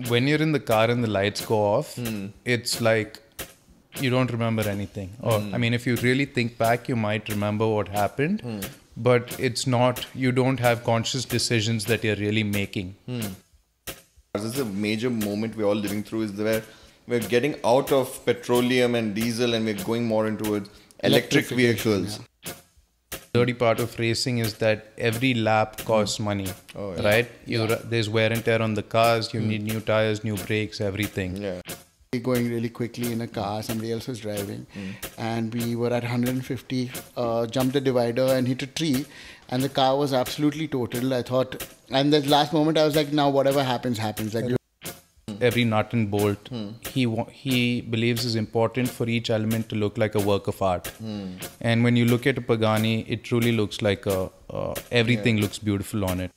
when you're in the car and the lights go off, it's like you don't remember anything. Or I mean, if you really think back, you might remember what happened, but it's not. You don't have conscious decisions that you're really making. This is a major moment we're all living through. Is where we're getting out of petroleum and diesel and we're going more into electric vehicles. Dirty part of racing is that every lap costs money, right? There's wear and tear on the cars. You need new tires, new brakes, everything. Yeah. Going really quickly in a car, somebody else was driving, and we were at 150, jumped the divider and hit a tree, and the car was absolutely totaled. I thought, and the last moment I was like, now whatever happens, happens. Like every nut and bolt, he believes is important for each element to look like a work of art. And when you look at a Pagani, it truly looks like everything looks beautiful on it.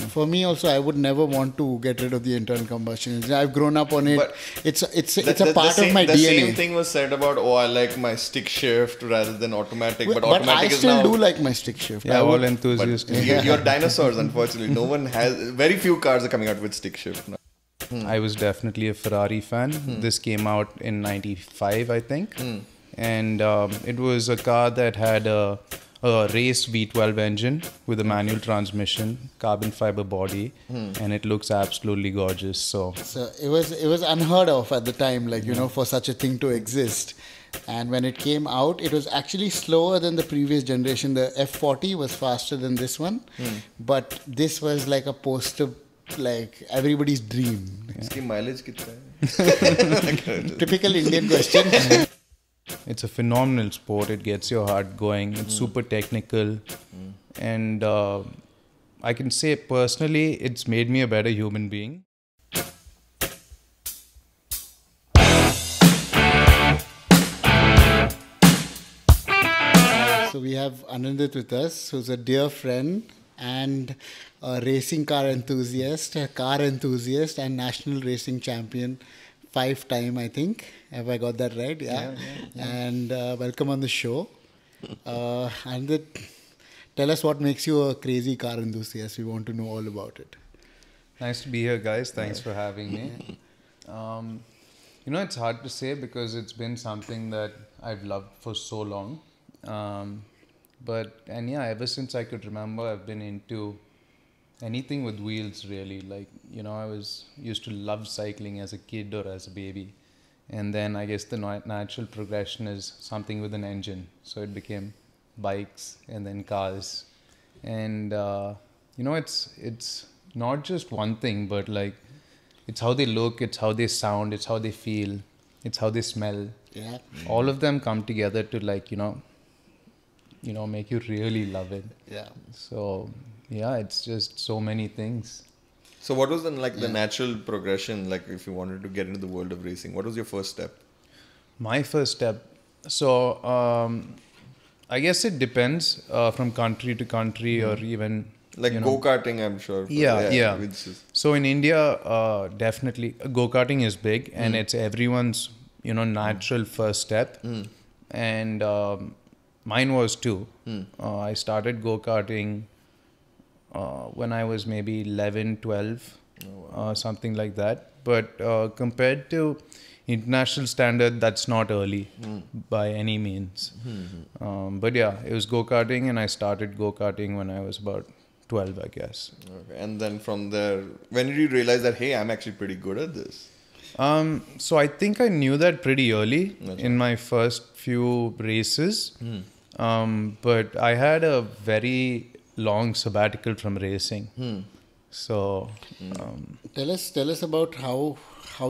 For me also, I would never want to get rid of the internal combustion engine. I've grown up on it. But it's a part of my DNA. The same thing was said about, I like my stick shift rather than automatic. But automatic I still do like my stick shift. Yeah, all enthusiasts. You're dinosaurs, unfortunately. No one has. Very few cars are coming out with stick shift now. I was definitely a Ferrari fan. This came out in '95, I think. And it was a car that had a race V12 engine with a manual transmission, carbon fiber body, and it looks absolutely gorgeous. So it was unheard of at the time, like, for such a thing to exist. And when it came out, it was actually slower than the previous generation. The F40 was faster than this one, but this was like a poster, like everybody's dream. Its mileage kitna hai? Typical Indian question. It's a phenomenal sport. It gets your heart going. It's super technical. And I can say personally, it's made me a better human being. So we have Anindith with us, who's a dear friend and a racing car enthusiast, and national racing champion. 5-time, I think. Have I got that right? Yeah. And welcome on the show. And tell us what makes you a crazy car enthusiast. We want to know all about it. Nice to be here, guys. Thanks for having me. It's hard to say because it's been something that I've loved for so long. Ever since I could remember, I've been into anything with wheels, really. Like, I used to love cycling as a kid or as a baby. And then I guess the natural progression is something with an engine. So it became bikes and then cars. And, it's not just one thing, but like, it's how they look, it's how they sound, it's how they feel, it's how they smell. Yeah. All of them come together to make you really love it. Yeah. So, yeah, it's just so many things. So what was the natural progression, like if you wanted to get into the world of racing? What was your first step? My first step? So, I guess it depends from country to country or even... Like go-karting, I'm sure. Yeah. So in India, definitely, go-karting is big and it's everyone's, natural first step. And mine was too. I started go-karting when I was maybe 11, 12, something like that. But compared to international standard, that's not early by any means. But yeah, it was go-karting and I started go-karting when I was about 12, I guess. Okay. And then from there, when did you realize that, hey, I'm actually pretty good at this? So I think I knew that pretty early in my first few races. But I had a very long sabbatical from racing. So tell us about how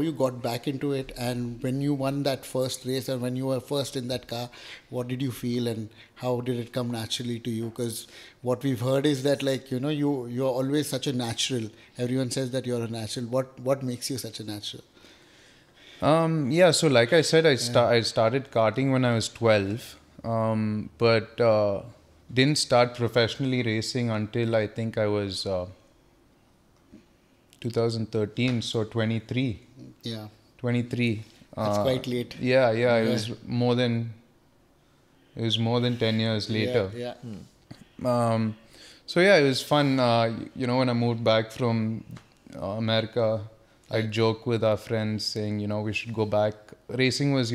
you got back into it, and when you won that first race and when you were first in that car, what did you feel and how did it come naturally to you? Because what we've heard is that you're always such a natural. Everyone says that you're a natural. What makes you such a natural? So like I said, I started karting when I was 12, but didn't start professionally racing until I think I was 2013, so 23. Yeah. 23. That's quite late. Yeah. It was more than 10 years later. Yeah. So yeah, it was fun. When I moved back from America, I'd joke with our friends saying, we should go back. Racing was,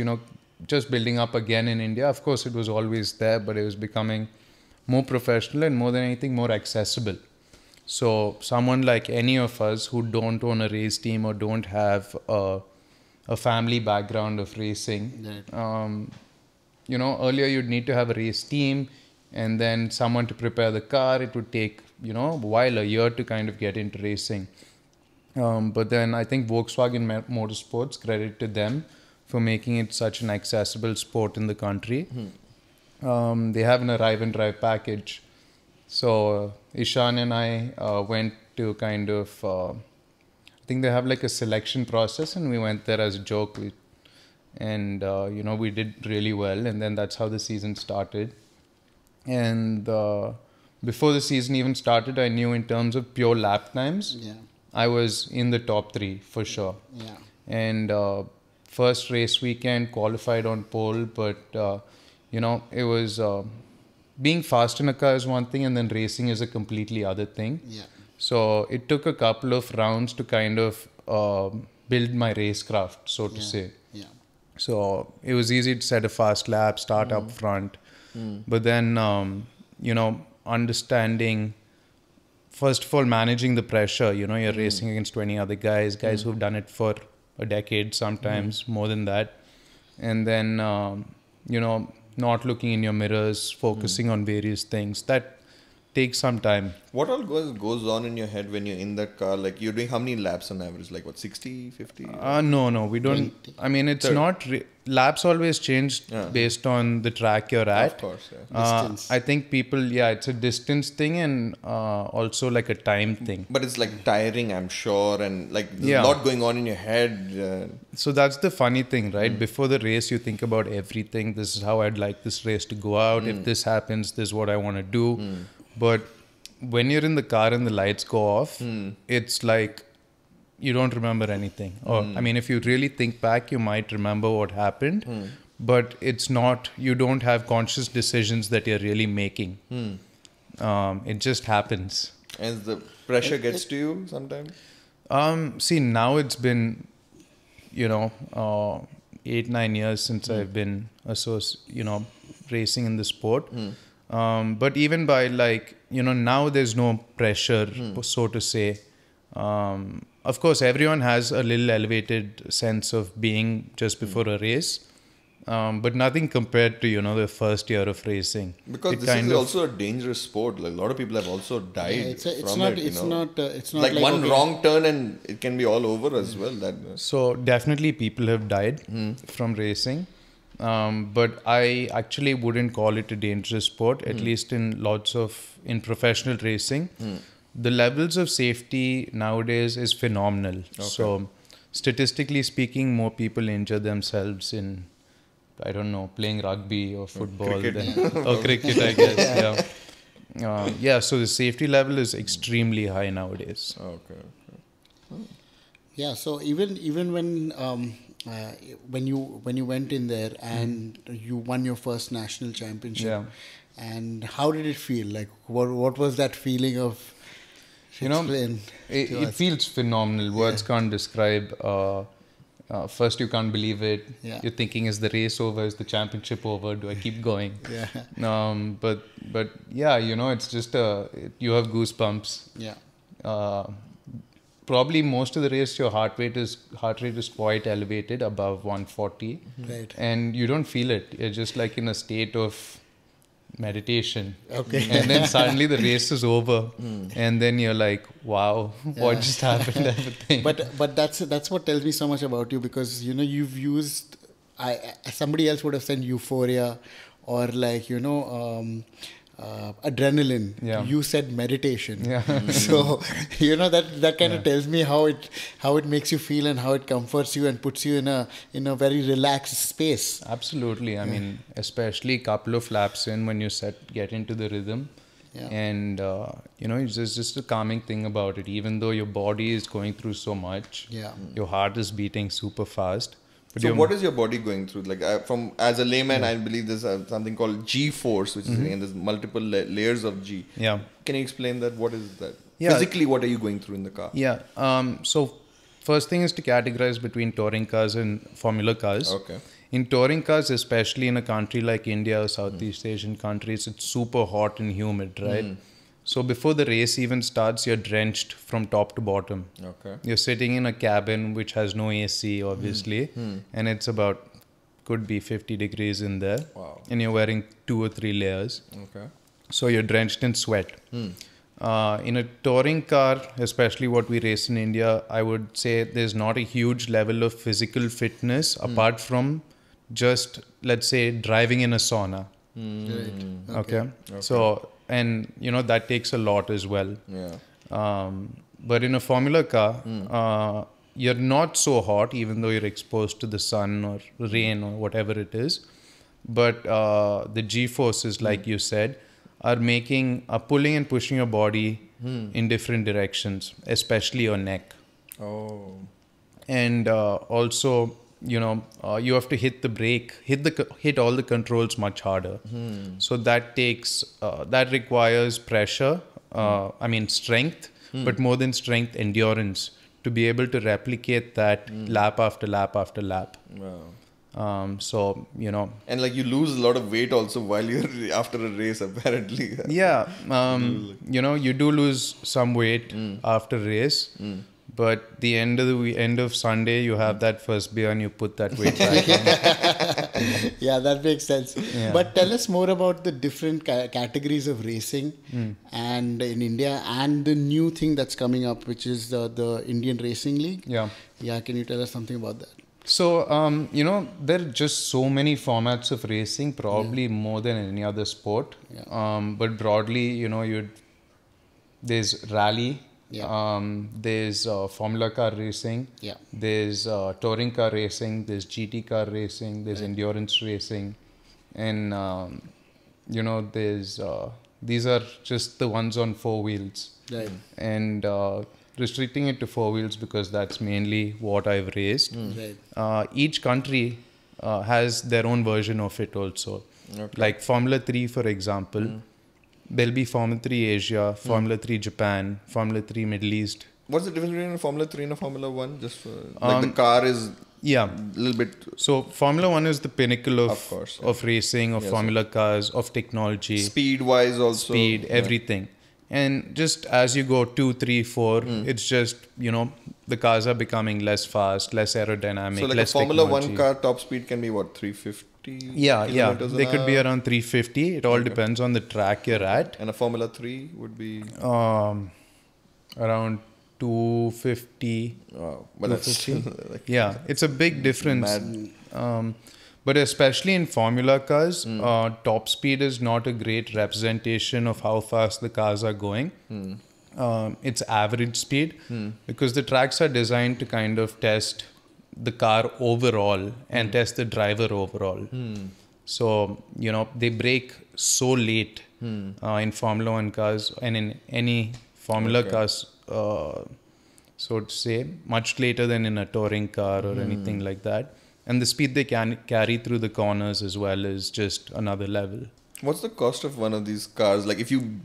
just building up again in India. Of course, it was always there, but it was becoming more professional and more than anything, more accessible. So someone like any of us who don't own a race team or don't have a family background of racing, earlier you'd need to have a race team and then someone to prepare the car. It would take, a year to kind of get into racing. But then I think Volkswagen Motorsports, credit to them for making it such an accessible sport in the country. They have an arrive and drive package. So Ishan and I went to kind of, I think they have like a selection process, and we went there as a joke. And, we did really well. And then that's how the season started. And before the season even started, I knew in terms of pure lap times, I was in the top 3 for sure. Yeah. And first race weekend, qualified on pole, but, it was being fast in a car is one thing, and then racing is a completely other thing. Yeah. So it took a couple of rounds to kind of build my racecraft, so to say. Yeah. So it was easy to set a fast lap, start up front. But then, understanding, first of all, managing the pressure. You're racing against 20 other guys who've done it for a decade, sometimes more than that. And then, not looking in your mirrors, focusing on various things. That takes some time. What all goes on in your head when you're in that car? Like, you're doing how many laps on average? Like, what, 60, 50? No, we don't. 20. I mean, it's not... laps always change based on the track you're at. Of course, Distance. I think people, it's a distance thing and also like a time thing. But it's like tiring, I'm sure, and like there's a lot going on in your head. So that's the funny thing, right? Before the race, you think about everything. This is how I'd like this race to go out. If this happens, this is what I want to do. But when you're in the car and the lights go off, it's like you don't remember anything. Or, I mean, if you really think back, you might remember what happened. But it's not, you don't have conscious decisions that you're really making. It just happens. And the pressure gets to you sometimes? See, now it's been, 8-9 years since I've been racing in the sport. But even by now there's no pressure, so to say. Of course, everyone has a little elevated sense of being just before a race. But nothing compared to, the first year of racing. Because this is also a dangerous sport. Like, a lot of people have also died from it. It's not like one wrong turn and it can be all over as well. So definitely people have died from racing. But I actually wouldn't call it a dangerous sport, at least in professional racing. The levels of safety nowadays is phenomenal. Okay. So statistically speaking, more people injure themselves in, I don't know, playing rugby or football or cricket, I guess. So the safety level is extremely high nowadays. Okay. Yeah, so even when you went in there and you won your first national championship, and how did it feel? Like, what was that feeling of? It feels phenomenal. Words can't describe. First, you can't believe it. Yeah. You're thinking, is the race over? Is the championship over? Do I keep going? But it's just you have goosebumps. Yeah. Probably most of the race, your heart rate is quite elevated, above 140. Right. And you don't feel it. You're just like in a state of meditation. Okay. And then suddenly the race is over, and then you're like, wow, what just happened? Everything. But that's what tells me so much about you, because you've used, somebody else would have said euphoria or adrenaline. You said meditation. So that kind of tells me how it makes you feel and how it comforts you and puts you in a very relaxed space. Absolutely. I mean, especially a couple of laps in, when you get into the rhythm. And it's just a calming thing about it. Even though your body is going through so much, your heart is beating super fast. So what is your body going through? Like, as a layman, I believe there's something called G-force, which is, and there's multiple layers of G. Yeah. Can you explain that? What is that? Yeah. Physically, what are you going through in the car? Yeah. So first thing is to categorize between touring cars and formula cars. Okay. In touring cars, especially in a country like India or Southeast Asian countries, it's super hot and humid, right? So before the race even starts, you're drenched from top to bottom. Okay. You're sitting in a cabin which has no AC, obviously, and it's about, could be 50 degrees in there. Wow. And you're wearing 2 or 3 layers. Okay. So you're drenched in sweat. In a touring car, especially what we race in India, I would say there's not a huge level of physical fitness apart from just, let's say, driving in a sauna. Right. Okay. So, and that takes a lot as well. Yeah. But in a formula car, you're not so hot, even though you're exposed to the sun or rain or whatever it is. But the G-forces, like you said, are pulling and pushing your body in different directions, especially your neck. Oh. And also, you have to hit the brake, hit all the controls much harder. So that requires pressure, strength, but more than strength, endurance, to be able to replicate that lap after lap after lap. Wow. So, And like you lose a lot of weight also while you're after a race, apparently. Yeah. You do lose some weight after race. But the end of Sunday, you have that first beer and you put that weight back on. Yeah, that makes sense. Yeah. But tell us more about the different categories of racing and in India, and the new thing that's coming up, which is the Indian Racing League. Yeah. Yeah, can you tell us something about that? So, there are just so many formats of racing, probably more than any other sport. Yeah. But broadly, there's rally. Yeah. There's Formula car racing. Yeah. There's touring car racing. There's GT car racing. There's endurance racing, and there's these are just the ones on 4 wheels. Right. And restricting it to 4 wheels because that's mainly what I've raced. Right. Each country has their own version of it also. Okay. Like Formula 3, for example. There'll be Formula 3 Asia, Formula 3 Japan, Formula 3 Middle East. What's the difference between a Formula 3 and a Formula 1? Just for, the car is Yeah. a little bit... So Formula 1 is the pinnacle of course, racing, of formula cars, of technology. Speed-wise also. Speed, everything. And just as you go 2, 3, 4, it's just, the cars are becoming less fast, less aerodynamic, So like less a Formula technology. 1 car top speed can be what, 350? Yeah. They could be around 350. It all depends on the track you're at. And a Formula 3 would be... Around 250. Wow. But that's... Yeah, it's a big difference. But especially in formula cars, top speed is not a great representation of how fast the cars are going. It's average speed because the tracks are designed to kind of test the car overall and test the driver overall. So, they brake so late in Formula 1 cars and in any Formula cars, so to say, much later than in a touring car or anything like that. And the speed they can carry through the corners as well is just another level. What's the cost of one of these cars? Like if you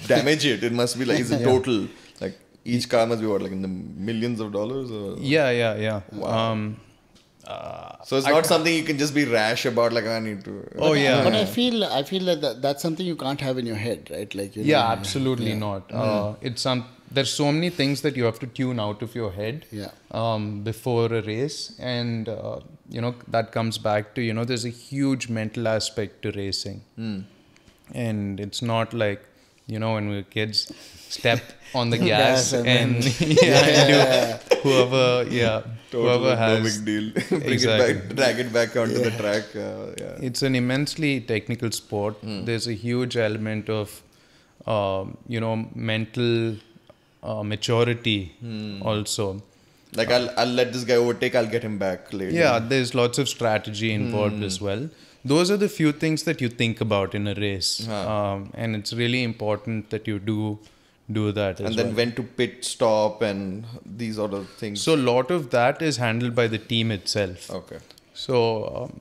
damage it, it must be like, is it total? Like each car must be what, like in the millions of dollars? Or? Yeah. Wow. So it's not something you can just be rash about, like I need to... But I feel that that's something you can't have in your head, right? Like Absolutely not. There's so many things that you have to tune out of your head before a race, and that comes back to there's a huge mental aspect to racing, and it's not like when we were kids, step on the gas and whoever has no big deal. Bring Exactly. it back, drag it back onto the track. It's an immensely technical sport. There's a huge element of mental maturity also. Like I'll let this guy overtake, I'll get him back later. Yeah, there's lots of strategy involved as well. Those are the few things that you think about in a race, and it's really important that you do that. And then when to pit stop and these other things. So a lot of that is handled by the team itself. Okay. So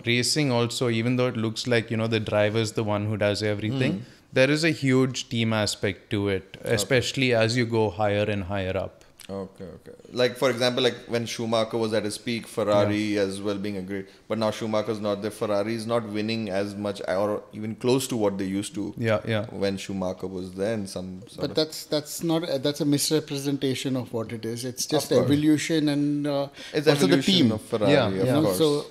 racing also, even though it looks like the driver's the one who does everything, there is a huge team aspect to it, especially as you go higher and higher up. Okay. Like, for example, like when Schumacher was at his peak, Ferrari as well being a great. But now Schumacher's not there. Ferrari is not winning as much or even close to what they used to. Yeah. When Schumacher was there in some sort But that's not that's a misrepresentation of what it is. It's just course. evolution and It's also the evolution team. of Ferrari, Yeah, of yeah. course. So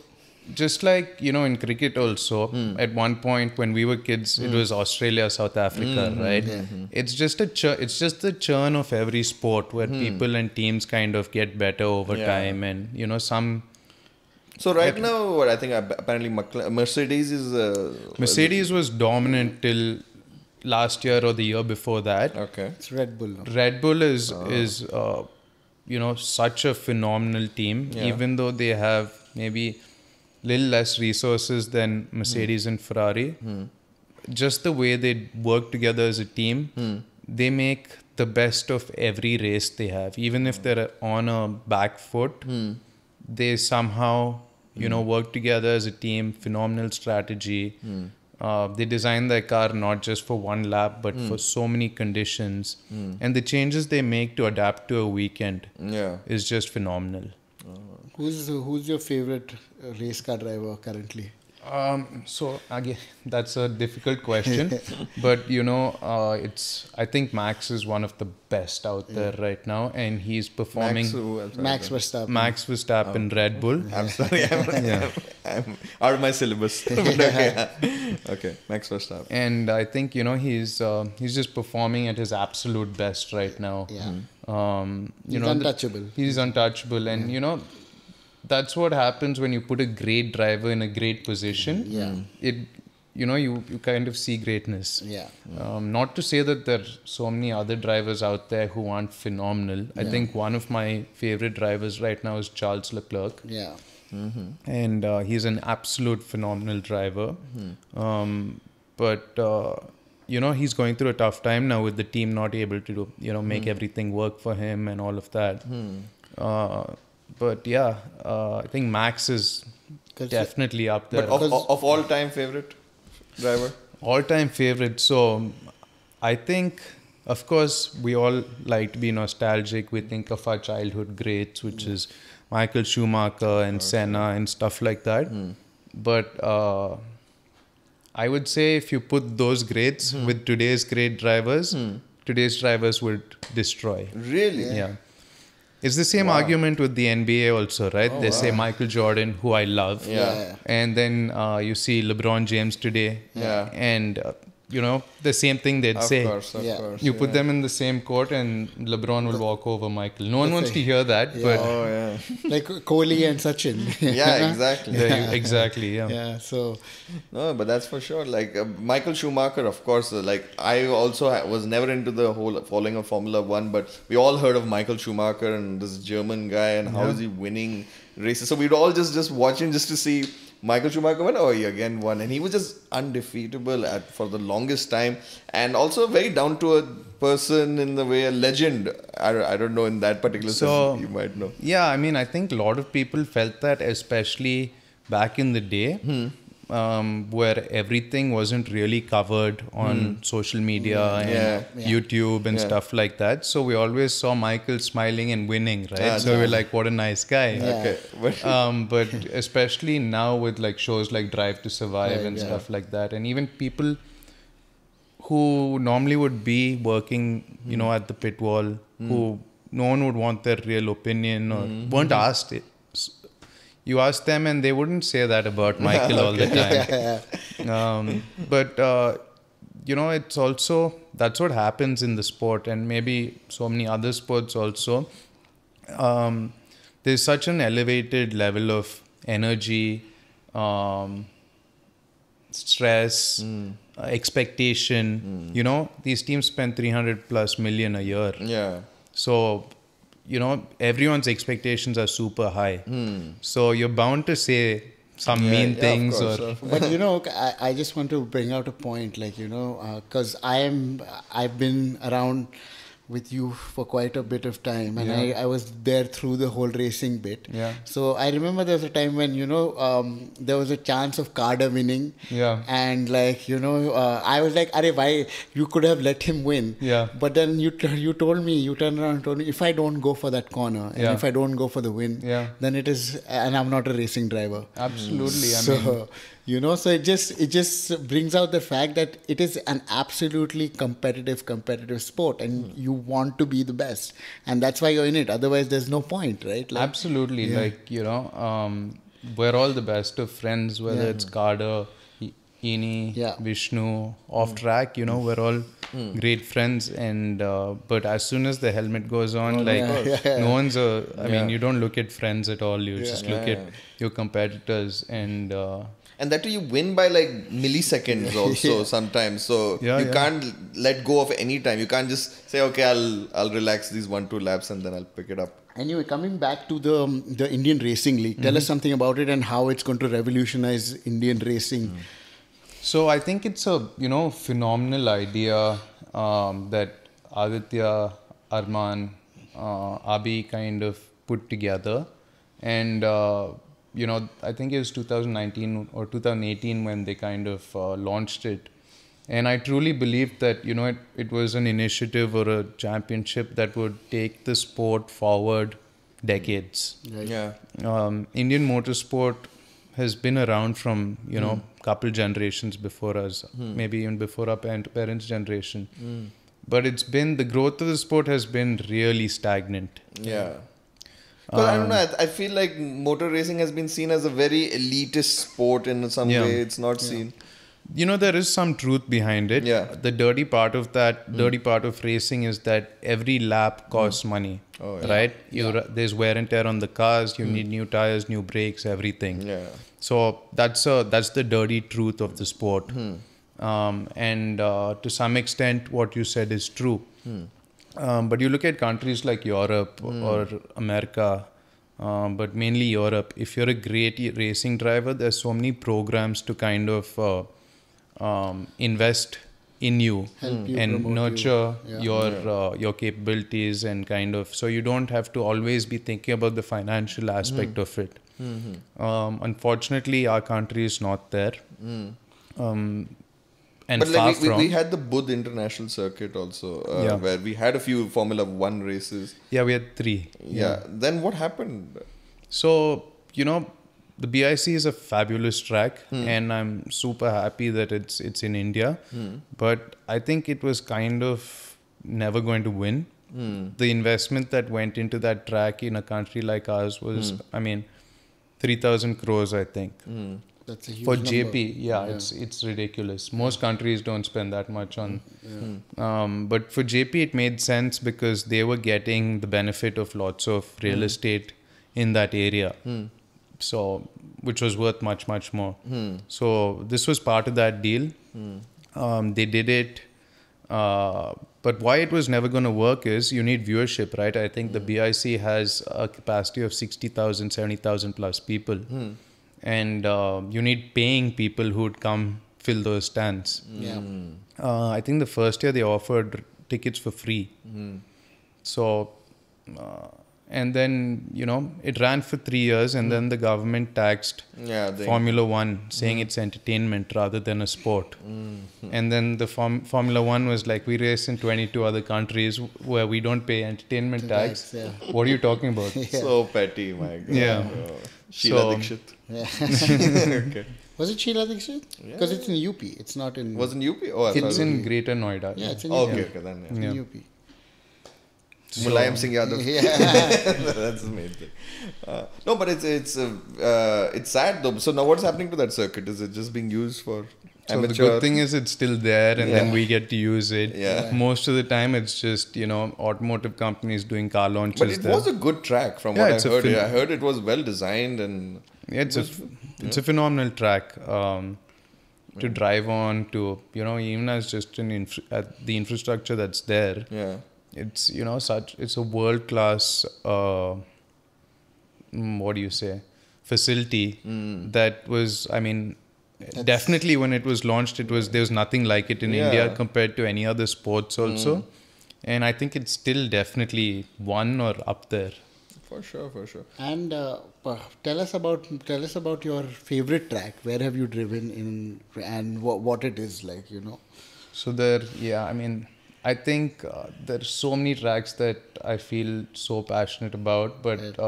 Just like, in cricket also, at one point when we were kids, it was Australia, South Africa, right? It's just it's just the churn of every sport where people and teams kind of get better over Yeah. time, and some So right now, what I think apparently Mercedes is Mercedes was dominant till last year or the year before that. okay. it's Red Bull now. Red Bull is such a phenomenal team, Yeah. even though they have maybe little less resources than Mercedes and Ferrari. Just the way they work together as a team, they make the best of every race they have. Even if they're on a back foot, they somehow work together as a team. Phenomenal strategy. They design their car not just for one lap but for so many conditions, and the changes they make to adapt to a weekend Yeah. is just phenomenal. Who's your favorite race car driver currently? So again, that's a difficult question, but I think Max is one of the best out there right now, and he's performing. Max Verstappen. Max Verstappen, Red Bull. I'm sorry, I'm out of my syllabus. But okay, Max Verstappen. And I think he's just performing at his absolute best right now. Yeah. He's untouchable. He's untouchable, and that's what happens when you put a great driver in a great position. Yeah. You kind of see greatness. Yeah. Not to say that there are so many other drivers out there who aren't phenomenal. I think one of my favorite drivers right now is Charles Leclerc. Yeah. And he's an absolute phenomenal driver. But he's going through a tough time now with the team not able to make everything work for him and all of that. But yeah, I think Max is definitely up there. But of all time favorite driver? All-time favorite. So I think, of course, we all like to be nostalgic. We think of our childhood greats, which is Michael Schumacher and Senna and stuff like that. But I would say if you put those greats with today's great drivers, today's drivers would destroy. Really? Yeah. It's the same argument with the NBA also, right? They say Michael Jordan, who I love. Yeah. And then you see LeBron James today. Yeah. And, the same thing they'd say. Of course. You put them in the same court and LeBron will walk over Michael. No one wants to hear that, but... Oh, yeah. Like Kohli and Sachin. Yeah, exactly. Exactly, yeah. Yeah, so... No, but that's for sure. Like Michael Schumacher, of course. Like I also was never into the whole following of Formula 1, but we all heard of Michael Schumacher and this German guy and how is he winning races. So we'd all just watch him just to see Michael Schumacher won. Oh, he again won. And he was just undefeatable for the longest time. And also a very down-to-earth person in the way, a legend. I don't know in that particular sense, you might know. Yeah, I mean, I think a lot of people felt that, especially back in the day, where everything wasn't really covered on social media and YouTube and stuff like that. So we always saw Michael smiling and winning, right? So we're like, what a nice guy. Okay. But especially now with like shows like Drive to Survive and stuff like that, and even people who normally would be working, at the pit wall, who no one would want their real opinion or weren't asked it. You ask them and they wouldn't say that about Michael all the time. But, it's also, that's what happens in the sport and maybe so many other sports also. There's such an elevated level of energy, stress, expectation. These teams spend 300 plus million a year. Yeah. So, everyone's expectations are super high. So you're bound to say some mean things. But I just want to bring out a point, like, because I've been around with you for quite a bit of time, and Yeah. I was there through the whole racing bit. Yeah. So I remember there was a time when, there was a chance of Kada winning. Yeah. And like, I was like, "Arey, why you could have let him win?" Yeah. But then you turned around and told me, if I don't go for that corner and Yeah. if I don't go for the win, Yeah. then it is, and I'm not a racing driver. Absolutely. I So, mean, so it just brings out the fact that it is an absolutely competitive sport, and you want to be the best, and that's why you're in it. Otherwise, there's no point, right? Like, absolutely. yeah. Like, we're all the best of friends, whether it's Kada, Ini, Yeah. Vishnu, off track, we're all great friends. And, but as soon as the helmet goes on, no one's I mean, you don't look at friends at all. You just look at your competitors And that too, you win by like milliseconds also sometimes. So you can't let go of any time. You can't just say, okay, I'll relax these 1-2 laps and then I'll pick it up. Anyway, coming back to the Indian Racing League, tell us something about it and how it's going to revolutionize Indian racing. So I think it's a phenomenal idea that Aditya, Arman, Abi kind of put together, and I think it was 2019 or 2018 when they kind of launched it, and I truly believe that it was an initiative or a championship that would take the sport forward decades. Right? Yeah. Indian motorsport has been around from couple generations before us, maybe even before our parents' generation. But the growth of the sport has been really stagnant. Yeah. Because I don't know, I feel like motor racing has been seen as a very elitist sport in some way. It's not seen. There is some truth behind it. Yeah. The dirty part of racing is that every lap costs money, right? There's wear and tear on the cars. You need new tires, new brakes, everything. Yeah. So that's the dirty truth of the sport. And to some extent, what you said is true. But you look at countries like Europe or America, but mainly Europe. If you're a great racing driver, there's so many programs to kind of invest in you, and nurture your capabilities, and kind of, so you don't have to always be thinking about the financial aspect of it. Unfortunately, our country is not there. And but far like from. we had the Buddh International Circuit also, where we had a few Formula 1 races. Yeah, we had 3. Yeah. Then what happened? So, the BIC is a fabulous track, and I'm super happy that it's in India. But I think it was kind of never going to win. The investment that went into that track in a country like ours was, 3,000 crores, I think. That's a huge For number. JP, it's ridiculous. Most countries don't spend that much on. But for JP, it made sense because they were getting the benefit of lots of real estate in that area. So, which was worth much, much more. So this was part of that deal. They did it. But why it was never going to work is you need viewership, right? I think the BIC has a capacity of 60,000, 70,000 plus people. And you need paying people who would come fill those stands. Yeah. I think the first year they offered tickets for free. So, and then, it ran for 3 years, and then the government taxed Formula 1, saying it's entertainment rather than a sport. And then the Formula 1 was like, we race in 22 other countries where we don't pay entertainment tax. Yeah. What are you talking about? So petty, my God. Yeah. Sheila Dikshit. Okay. Was it Sheila Dikshit? Because it's in UP. It's not in... Was in UP? Oh, I thought It's it in Greater Noida. Yeah, it's in was... UP. Okay, then. It's in UP. Mulayam Singh Yadav. Yeah. That's amazing. No, but it's sad though. So now what's happening to that circuit? Is it just being used for So amateur? the good thing is it's still there, and then we get to use it. Yeah. Most of the time it's just, automotive companies doing car launches But it there. was a good track from Yeah, what I it's a heard. I heard it was well designed and... Yeah, it's a phenomenal track to drive on, to, even as just at the infrastructure that's there. Yeah. It's, it's a world-class, facility that was, definitely when it was launched, there was nothing like it in India compared to any other sports also. And I think it's still definitely one or up there. For sure, for sure. And tell us about your favorite track. Where have you driven in, and what it is like? So I think there's so many tracks that I feel so passionate about. But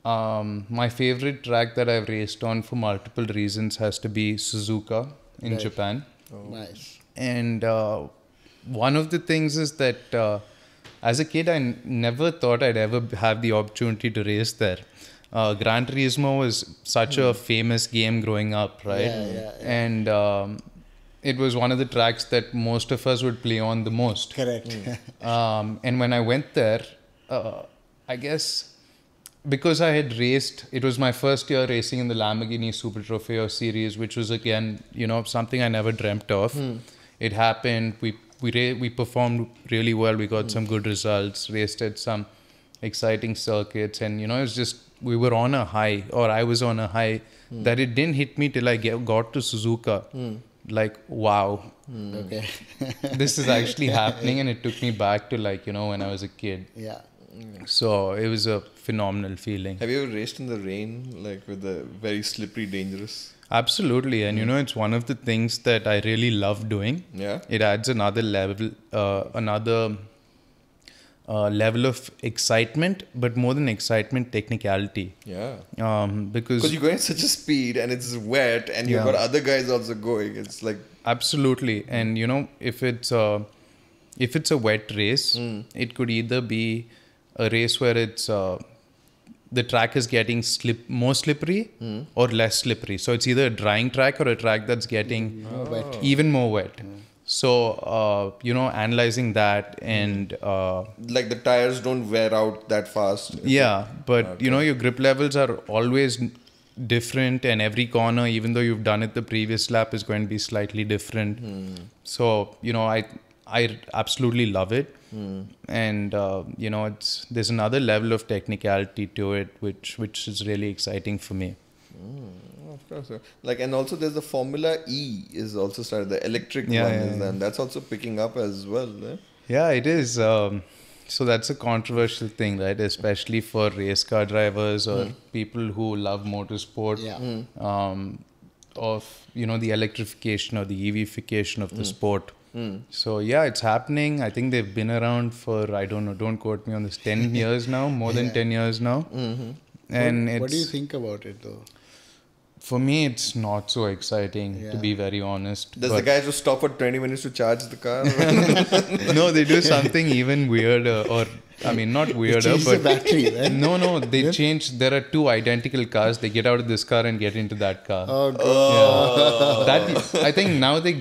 my favorite track that I've raced on for multiple reasons has to be Suzuka in Japan. Nice. And one of the things is that as a kid, I never thought I'd ever have the opportunity to race there. Gran Turismo was such a famous game growing up, right? Yeah. And it was one of the tracks that most of us would play on the most. Correct. And when I went there, I guess because I had raced, it was my first year racing in the Lamborghini Super Trofeo series, which was again, something I never dreamt of. It happened. We performed really well. We got some good results, raced at some exciting circuits. And, it was just, we were on a high, or I was on a high, that it didn't hit me till I got to Suzuka. Like, wow. Okay. This is actually happening. And it took me back to when I was a kid. Yeah. So it was a phenomenal feeling. Have you ever raced in the rain, with the very slippery, dangerous? Absolutely. And it's one of the things that I really love doing. Yeah. It adds another level of excitement, but more than excitement, technicality. Yeah. Because you're going at such a speed and it's wet and you've got other guys also going. It's like... Absolutely. And if it's a wet race, it could either be a race where it's the track is getting more slippery or less slippery. So it's either a drying track or a track that's getting even more wet. So, analyzing that and... like the tires don't wear out that fast. Yeah, but your grip levels are always different, and every corner, even though you've done it the previous lap, is going to be slightly different. So, I absolutely love it. And, there's another level of technicality to it, which is really exciting for me. Of course. And also there's the Formula E is also started, the electric one, and that's also picking up as well. Yeah, it is. So that's a controversial thing, right? Especially for race car drivers or people who love motorsport. Of the electrification or the EVification of the sport. So yeah, it's happening. I think they've been around for, I don't know, don't quote me on this, 10 years now, more than 10 years now. And what do you think about it though? For me, it's not so exciting, to be very honest. Does the guy just stop for 20 minutes to charge the car? No, they do something even weirder, or not weirder, but the battery, right? No, they change. There are two identical cars. They get out of this car and get into that car. Oh God! That I think now they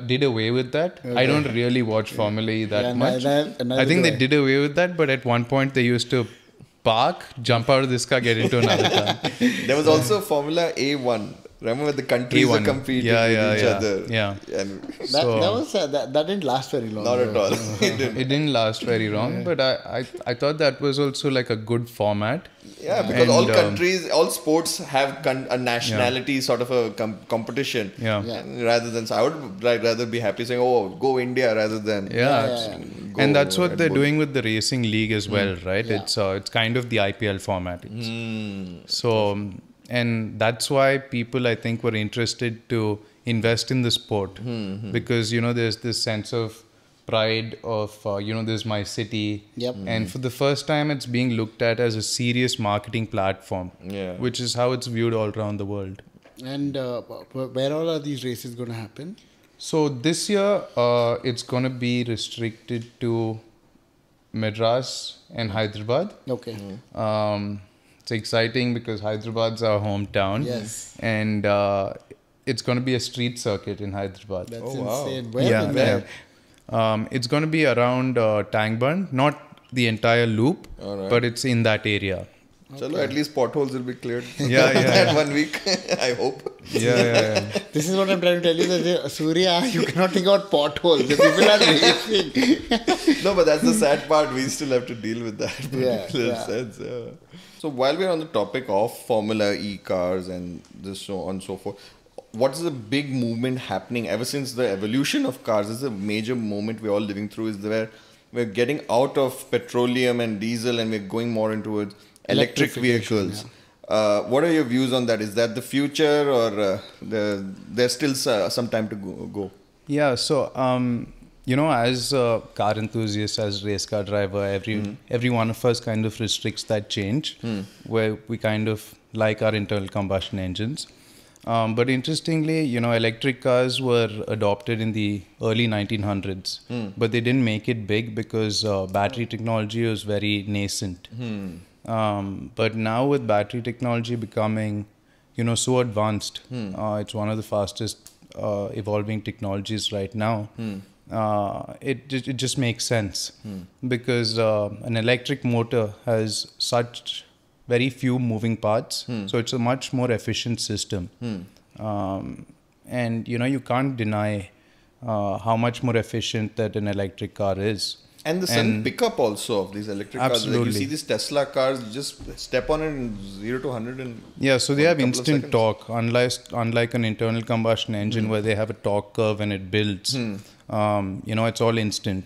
did away with that. Okay. I don't really watch Formula E that much. I think they did away with that, but at one point they used to park, jump out of this car, get into another car. There was also Formula A1. Remember the countries were competing with each other. Yeah. And that didn't last very long. Not at all. It didn't last very long, but I thought that was also like a good format. Yeah, because all countries, all sports have a nationality sort of a competition. Rather than, so I would rather be happy saying, "Oh, go India," rather than and that's what they're doing with the racing league as well, right? It's kind of the IPL format. So. And that's why people, I think, were interested to invest in the sport because, there's this sense of pride of, this is my city. Yep. And for the first time, it's being looked at as a serious marketing platform, which is how it's viewed all around the world. And where all are these races going to happen? So this year, it's going to be restricted to Madras and Hyderabad. Okay. It's exciting because Hyderabad's our hometown. Yes. And it's going to be a street circuit in Hyderabad. That's insane. Where? It's going to be around Tangband, not the entire loop, but it's in that area. Okay. At least potholes will be cleared. Yeah. 1 week, I hope. Yeah. This is what I'm trying to tell you. That Surya, you cannot think about potholes. The people are racing. No, but that's the sad part. We still have to deal with that. Sense. So while we're on the topic of Formula E cars and this so on and so forth, what is the big movement happening ever since the evolution of cars? This is a major moment we're all living through. Is where we're getting out of petroleum and diesel and we're going more into electric vehicles. What are your views on that? Is that the future, or there's still some time to go? Yeah, so as a car enthusiast, as race car driver, every one of us kind of restricts that change, where we kind of like our internal combustion engines. But interestingly, electric cars were adopted in the early 1900s, but they didn't make it big because battery technology was very nascent. But now with battery technology becoming, so advanced, it's one of the fastest evolving technologies right now. It just makes sense because an electric motor has such very few moving parts, so it's a much more efficient system. And you can't deny how much more efficient that an electric car is. And the sudden pickup also of these electric cars. Like you see these Tesla cars, just step on it in 0 to 100 in so they have instant torque, unlike an internal combustion engine where they have a torque curve and it builds. It's all instant.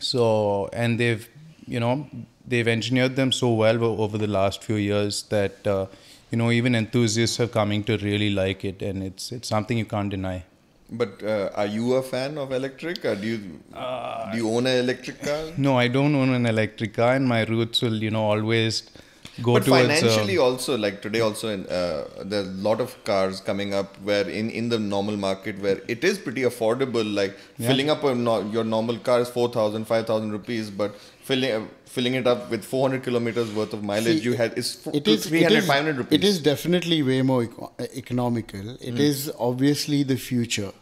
So, and they've engineered them so well over the last few years that even enthusiasts are coming to really like it, and it's something you can't deny. But are you a fan of electric? Or do you own an electric car? No, I don't own an electric car, and my roots will always go but towards. But financially also, like today also, there's a lot of cars coming up where in the normal market where it is pretty affordable. Like filling up your normal car is 4,000, 5,000 rupees, but filling it up with 400 kilometers worth of mileage is 300, 500 rupees. It is definitely way more economical. It is obviously the future.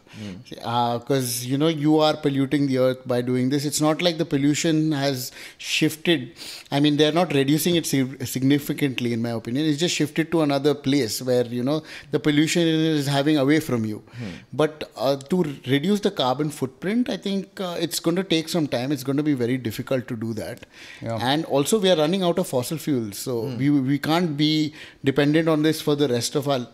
Because you are polluting the earth by doing this. It's not like the pollution has shifted. I mean, they're not reducing it significantly, in my opinion. It's just shifted to another place where the pollution is having away from you. But to reduce the carbon footprint, I think it's going to take some time. It's going to be very difficult to do that. And also we are running out of fossil fuels, so we can't be dependent on this for the rest of our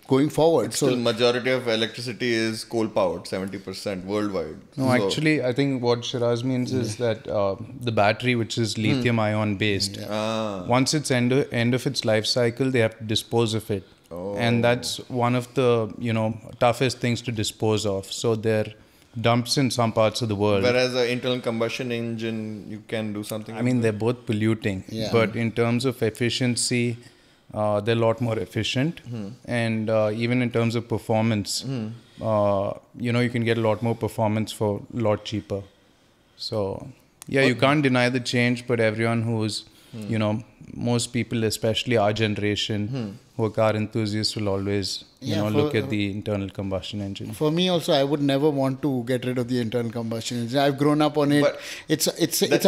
going forward. So the majority of electricity is coal powered, 70% worldwide. No, actually, I think what Shiraz means is that the battery, which is lithium ion based, once it's end of its life cycle, they have to dispose of it. And that's one of the toughest things to dispose of. So they're dumps in some parts of the world. Whereas an internal combustion engine, you can do something. I mean, they're both polluting, but in terms of efficiency, they're a lot more efficient. And even in terms of performance, you can get a lot more performance for a lot cheaper. So, you can't deny the change, but everyone who's, most people, especially our generation, who are car enthusiasts, will always look at the internal combustion engine. For me also, I would never want to get rid of the internal combustion engine. I've grown up on it. But it's a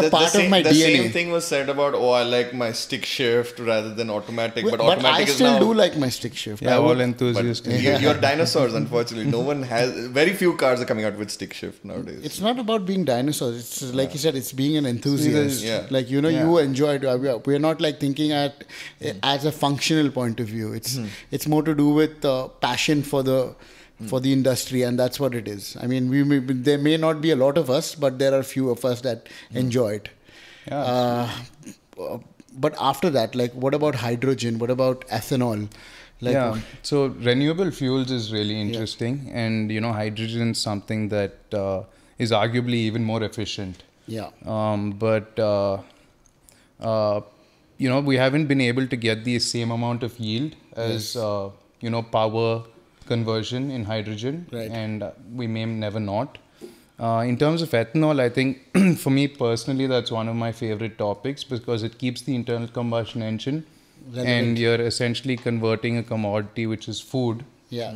part of my DNA. The same thing was said about, I like my stick shift rather than automatic. But automatic I still do like my stick shift. Yeah, all enthusiasts. You're dinosaurs, unfortunately. No one has. Very few cars are coming out with stick shift nowadays. It's not about being dinosaurs. It's like you said, it's being an enthusiast. Like, you enjoy it. We're not like thinking as a functional point of view. It's more to do with passion for the industry, and that's what it is. I mean, there may not be a lot of us, but there are few of us that enjoy it. But after that, like, what about hydrogen? What about ethanol? So renewable fuels is really interesting, and hydrogen is something that is arguably even more efficient. But we haven't been able to get the same amount of yield as power conversion in hydrogen, and we may never not. In terms of ethanol, I think for me personally, that's one of my favorite topics because it keeps the internal combustion engine and you're essentially converting a commodity which is food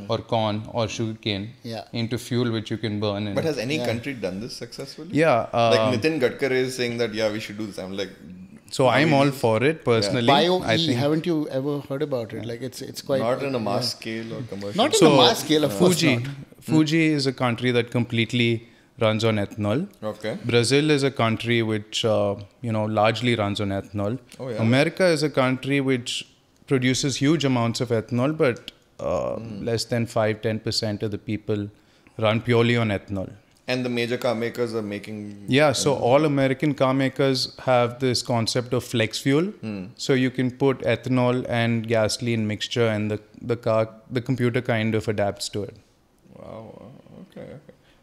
or corn or sugarcane into fuel which you can burn. But has any country done this successfully? Um, like Nitin Gadkari is saying that, we should do this. I'm like... So I'm all for it personally. Bio-E, haven't you ever heard about it? Like it's quite... Not in a mass scale or commercial. Not in a mass scale, of course not. Fuji is a country that completely runs on ethanol. Okay. Brazil is a country which, largely runs on ethanol. America is a country which produces huge amounts of ethanol, but less than 5-10% of the people run purely on ethanol. And the major car makers are making... Yeah, so all American car makers have this concept of flex fuel. So you can put ethanol and gasoline mixture, and the computer kind of adapts to it. Wow. Okay.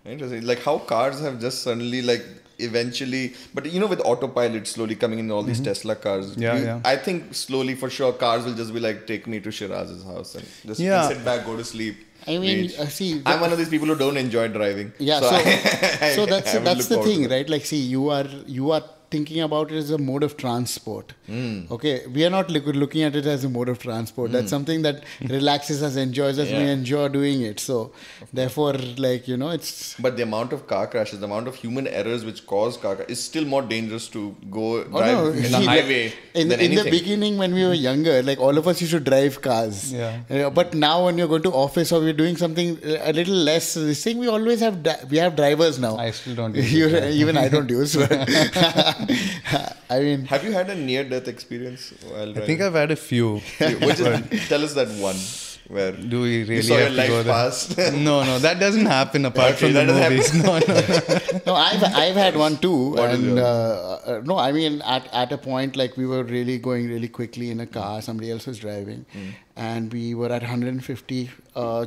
Interesting. Like how cars have just suddenly like eventually, but with autopilot slowly coming in all these Tesla cars. I think slowly for sure cars will just be like, take me to Shiraz's house and just sit back, go to sleep. I mean, see, I'm one of these people who don't enjoy driving. Yeah, so that's the thing, right? Like, see, you are thinking about it as a mode of transport. Okay, we are not looking at it as a mode of transport. That's something that relaxes us, enjoys us. We enjoy doing it. So, therefore, like, it's... But the amount of car crashes, the amount of human errors which cause car crashes is still more dangerous to go drive in a highway than anything. In the beginning, when we were younger, like, all of us used to drive cars. But now, when you're going to office or we're doing something a little less, this thing, we always have drivers now. I still don't use it. Even I don't use it. I mean, have you had a near-death experience while driving? I think I've had a few. Tell us that one. Where do we really you saw have your to life go pass? No, that doesn't happen apart from the movies. No, I've had one too. What and no, I mean at a point like we were really going really quickly in a car. Somebody else was driving, and we were at 150.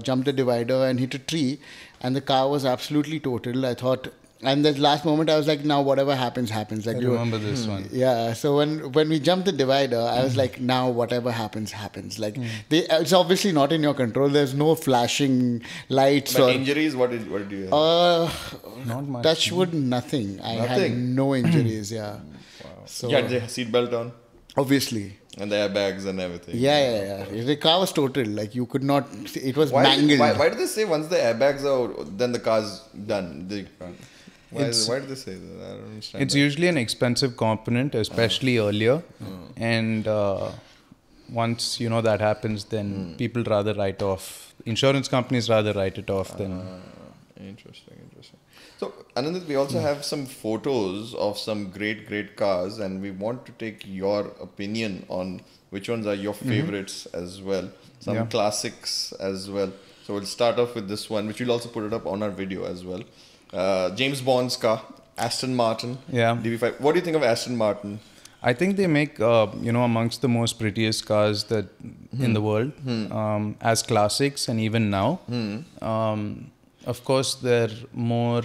Jumped the divider and hit a tree, and the car was absolutely totaled. I thought. And the last moment, I was like, now whatever happens, happens. Like I remember this one. Yeah. So when we jumped the divider, I was like, now whatever happens, happens. Like it's obviously not in your control. There's no flashing lights. But injuries, what did you have? Not much. Touch wood, nothing. I had no injuries. Yeah. Wow. So you had the seatbelt on? Obviously. And the airbags and everything. Yeah. The car was totaled. Like you could not. It was mangled. Why do they say once the airbags are, then the car's done? Why do they say that? I don't understand. It's usually an expensive component, especially earlier. And once that happens, then people rather write off. Insurance companies rather write it off than. Interesting. So, Anindith, we also have some photos of some great cars, and we want to take your opinion on which ones are your favorites as well. Some classics as well. So, we'll start off with this one, which we'll also put it up on our video as well. James Bond's car, Aston Martin DB5. What do you think of Aston Martin? I think they make amongst the most prettiest cars that in the world as classics, and even now. Of course, they're more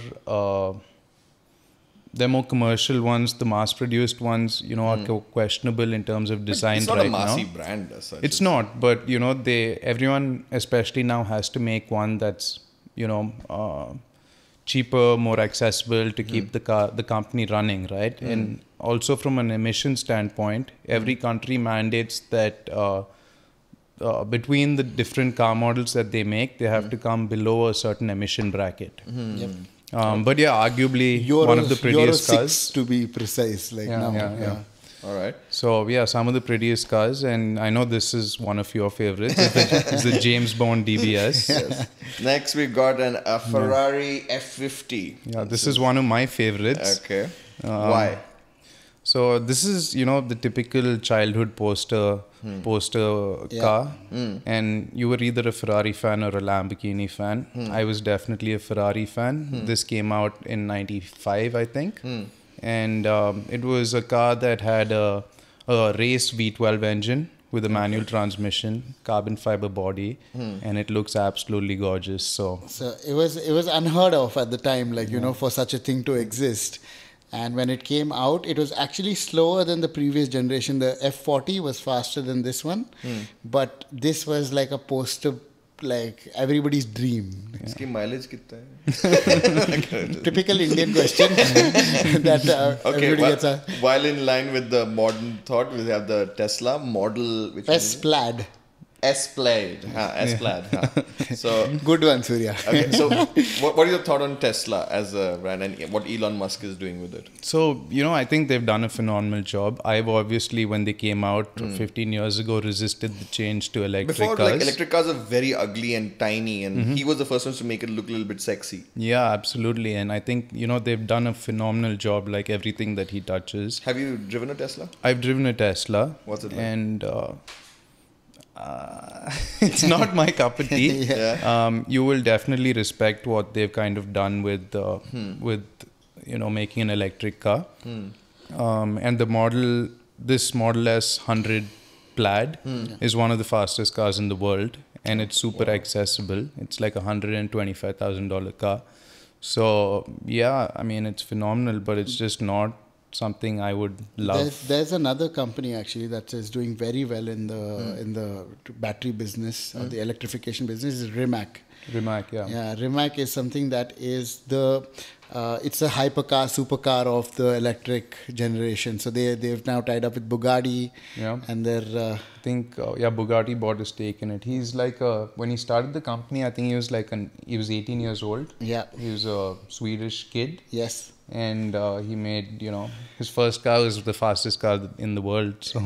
commercial ones. The mass-produced ones, are questionable in terms of design. It's not right a massy now. brand as such. It's not, but everyone, especially now, has to make one that's cheaper, more accessible to keep the company running, right? And also from an emission standpoint, every country mandates that between the different car models that they make, they have to come below a certain emission bracket. But arguably one of the prettiest Euro cars. 6 to be precise. Like now. All right. So some of the prettiest cars, and I know this is one of your favorites. It's the James Bond DBS. Yes. Next we got a Ferrari F50. Yeah, this is one of my favorites. Okay. Why? So this is the typical childhood poster car, and you were either a Ferrari fan or a Lamborghini fan. I was definitely a Ferrari fan. This came out in '95, I think. And it was a car that had a race V12 engine with a manual transmission, carbon fiber body, and it looks absolutely gorgeous. So it was unheard of at the time, like for such a thing to exist. And when it came out, it was actually slower than the previous generation. The F40 was faster than this one, but this was like a poster. Like everybody's dream. Iski mileage kitna hai? Typical Indian question that everybody gets a... While in line with the modern thought, we have the Tesla model, which S Plaid. S Plaid. S Plaid. So good one, Surya. Okay, so what is your thought on Tesla as a brand and what Elon Musk is doing with it? So, I think they've done a phenomenal job. I've obviously, when they came out 15 years ago, resisted the change to electric cars. Before, electric cars are very ugly and tiny, and he was the first one to make it look a little bit sexy. Yeah, absolutely. And I think, they've done a phenomenal job, like everything that he touches. Have you driven a Tesla? I've driven a Tesla. What's it like? And It's not my cup of tea. Yeah. You will definitely respect what they've kind of done with making an electric car. And this Model S 100 Plaid is one of the fastest cars in the world, and it's super accessible. It's like $125,000 car. So yeah, I mean, it's phenomenal, but it's just not something I would love. There's another company actually that is doing very well in the battery business, or the electrification business, is Rimac. Rimac, yeah. Yeah, Rimac is something that is it's a hypercar, supercar of the electric generation. So they've now tied up with Bugatti. Yeah. And they're... I think, Bugatti bought a stake in it. He's like when he started the company, I think he was he was 18 years old. Yeah. He was a Swedish kid. Yes. And he made, his first car was the fastest car in the world. So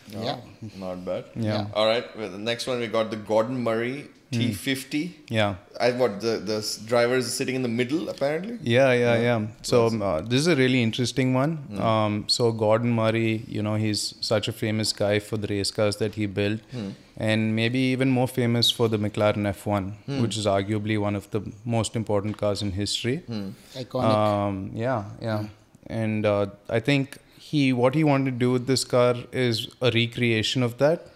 Yeah. Not bad. Yeah. All right. Well, the next one we got the Gordon Murray T50. yeah. The driver is sitting in the middle apparently. Yeah. So this is a really interesting one. So Gordon Murray, he's such a famous guy for the race cars that he built, and maybe even more famous for the McLaren F1, which is arguably one of the most important cars in history. Iconic. Yeah. And I think what he wanted to do with this car is a recreation of that.